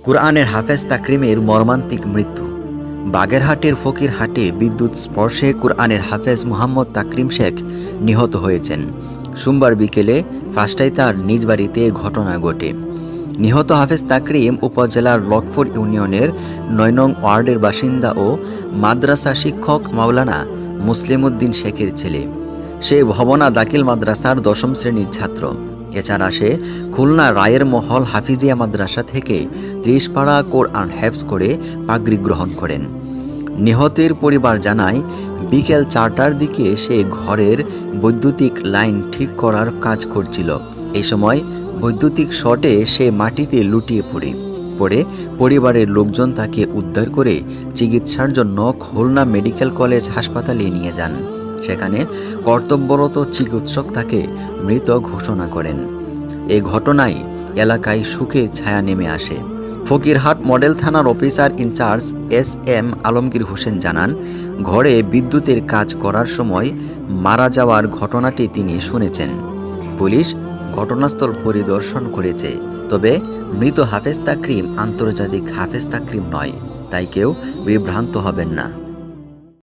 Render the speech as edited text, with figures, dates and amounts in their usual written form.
কুরআনের হাফেজ তাকরিমের মর্মান্তিক মৃত্যু। বাগেরহাটের ফকিরহাটে বিদ্যুৎ স্পর্শে কুরআনের হাফেজ মুহাম্মদ তাকরিম শেখ নিহত হয়েছেন। সোমবার বিকেলে ৫টায় তার নিজ বাড়িতে ঘটনা ঘটে। নিহত হাফেজ তাকরিম উপজেলার লক্ষ্মপুর ইউনিয়নের ৯ নং ওয়ার্ডের বাসিন্দা ও মাদ্রাসা শিক্ষক মাওলানা মুসলিম উদ্দিন শেখের ছেলে। সে ভবনা দাখিল মাদ্রাসার ১০ম শ্রেণীর ছাত্র। এছাড়া সে খুলনা রায়ের মহল হাফিজিয়া মাদ্রাসা থেকে ৩০ পারা কোরআন হেফজ করে পাগড়ি গ্রহণ করেন। নিহতের পরিবার জানায়, বিকেল ৪টার দিকে সে ঘরের বৈদ্যুতিক লাইন ঠিক করার কাজ করছিল। এই সময় বৈদ্যুতিক শর্টে সে মাটিতে লুটিয়ে পড়ে পরিবারের লোকজন তাকে উদ্ধার করে চিকিৎসার জন্য খুলনা মেডিকেল কলেজ হাসপাতালে নিয়ে যান। সেখানে কর্তব্যরত চিকিৎসক তাকে মৃত ঘোষণা করেন। এই ঘটনায় এলাকায় শোকের ছায়া নেমে আসে। ফকিরহাট মডেল থানার officer in charge S M. Alamgir Hossain জানান, ঘরে বিদ্যুতের কাজ করার সময় মারা যাওয়ার ঘটনাটি তিনি শুনেছেন। পুলিশ ঘটনাস্থল পরিদর্শন করেছে। তবে মৃত হাফেজ তাকরিম আন্তর্জাতিক হাফেজ তাকরিম নয়, তাই কেউ বিভ্রান্ত হবেন না।